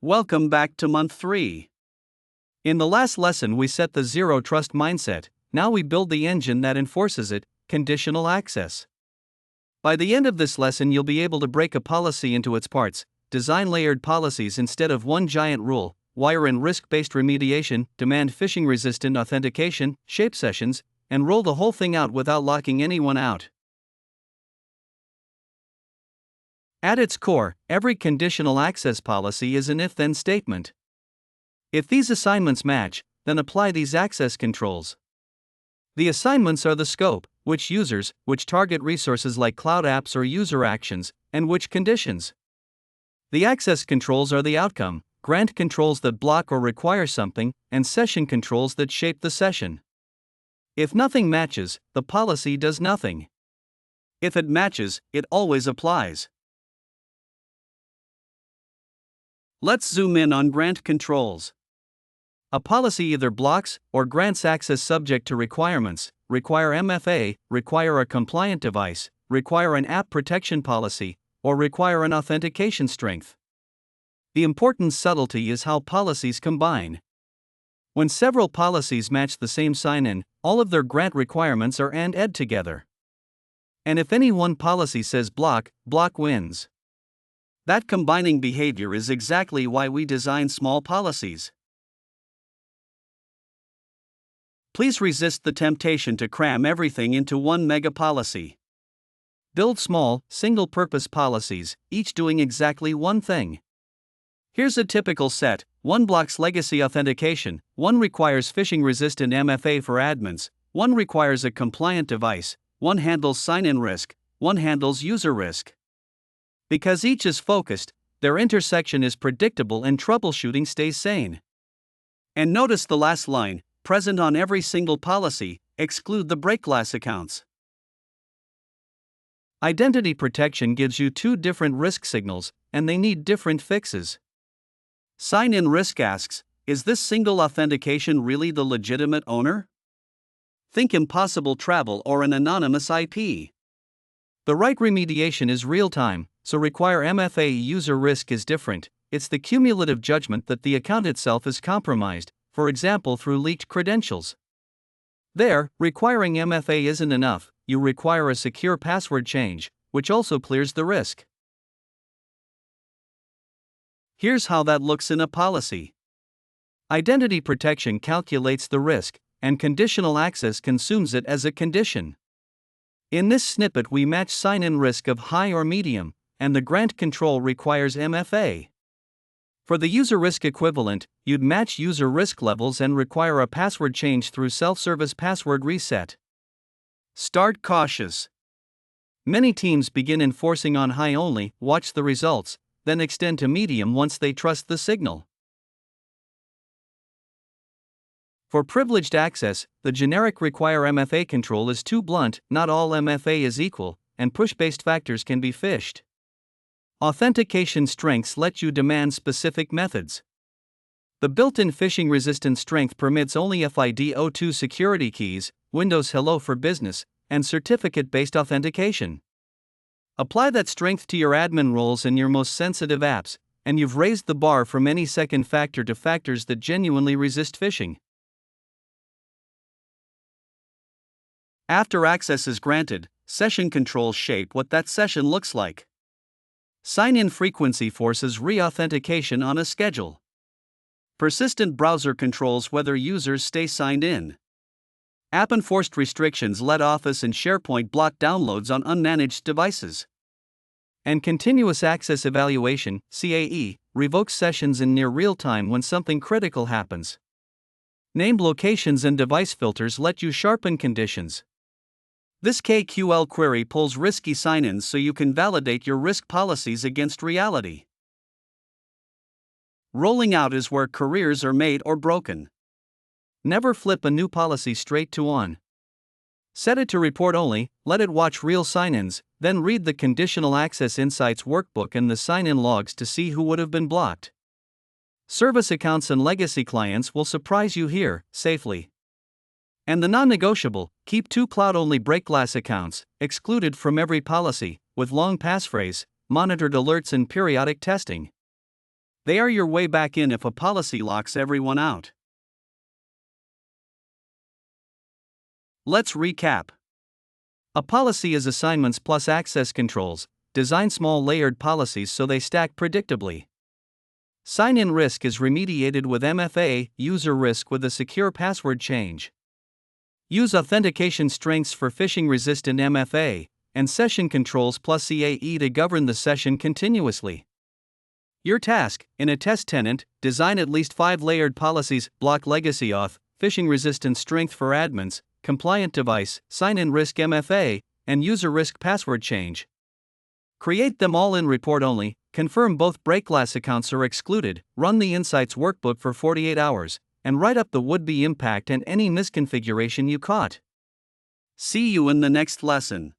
Welcome back to month 3. In the last lesson, we set the zero trust mindset. Now we build the engine that enforces it, conditional access. By the end of this lesson, you'll be able to break a policy into its parts, design layered policies instead of one giant rule, wire in risk-based remediation, demand phishing-resistant authentication, shape sessions, and roll the whole thing out without locking anyone out. At its core, every conditional access policy is an if-then statement. If these assignments match, then apply these access controls. The assignments are the scope, which users, which target resources like cloud apps or user actions, and which conditions. The access controls are the outcome, grant controls that block or require something, and session controls that shape the session. If nothing matches, the policy does nothing. If it matches, it always applies. Let's zoom in on grant controls. A policy either blocks or grants access subject to requirements, require MFA, require a compliant device, require an app protection policy, or require an authentication strength. The important subtlety is how policies combine. When several policies match the same sign-in, all of their grant requirements are and together. And if any one policy says block, block wins. That combining behavior is exactly why we design small policies. Please resist the temptation to cram everything into one mega policy. Build small, single-purpose policies, each doing exactly one thing. Here's a typical set: one blocks legacy authentication, one requires phishing-resistant MFA for admins, one requires a compliant device, one handles sign-in risk, one handles user risk. Because each is focused, their intersection is predictable and troubleshooting stays sane. And notice the last line, present on every single policy, exclude the break glass accounts. Identity protection gives you two different risk signals, and they need different fixes. Sign-in risk asks, is this single authentication really the legitimate owner? Think impossible travel or an anonymous IP. The right remediation is real-time, so require MFA. User risk is different. It's the cumulative judgment that the account itself is compromised, for example through leaked credentials. There, requiring MFA isn't enough, you require a secure password change, which also clears the risk. Here's how that looks in a policy. Identity protection calculates the risk, and conditional access consumes it as a condition. In this snippet, we match sign-in risk of high or medium, and the grant control requires MFA. For the user risk equivalent, you'd match user risk levels and require a password change through self-service password reset. Start cautious. Many teams begin enforcing on high only, watch the results, then extend to medium once they trust the signal. For privileged access, the generic require MFA control is too blunt, not all MFA is equal, and push-based factors can be phished. Authentication strengths let you demand specific methods. The built-in phishing-resistant strength permits only l02 security keys, Windows Hello for Business, and certificate-based authentication. Apply that strength to your admin roles and your most sensitive apps, and you've raised the bar from any second factor to factors that genuinely resist phishing. After access is granted, session controls shape what that session looks like. Sign-in frequency forces re-authentication on a schedule. Persistent browser controls whether users stay signed in. App-enforced restrictions let Office and SharePoint block downloads on unmanaged devices. And continuous access evaluation, CAE, revokes sessions in near real-time when something critical happens. Named locations and device filters let you sharpen conditions. This KQL query pulls risky sign-ins so you can validate your risk policies against reality. Rolling out is where careers are made or broken. Never flip a new policy straight to on. Set it to report only, let it watch real sign-ins, then read the Conditional Access Insights workbook and the sign-in logs to see who would have been blocked. Service accounts and legacy clients will surprise you here, safely. And the non-negotiable, keep 2 cloud-only break glass accounts, excluded from every policy, with long passphrase, monitored alerts and periodic testing. They are your way back in if a policy locks everyone out. Let's recap. A policy is assignments plus access controls. Design small layered policies so they stack predictably. Sign-in risk is remediated with MFA, user risk with a secure password change. Use authentication strengths for phishing-resistant MFA, and session controls plus CAE to govern the session continuously. Your task: in a test tenant, design at least 5 layered policies, block legacy auth, phishing-resistant strength for admins, compliant device, sign-in risk MFA, and user risk password change. Create them all in report only, confirm both break glass accounts are excluded, run the Insights workbook for 48 hours, and write up the would-be impact and any misconfiguration you caught. See you in the next lesson.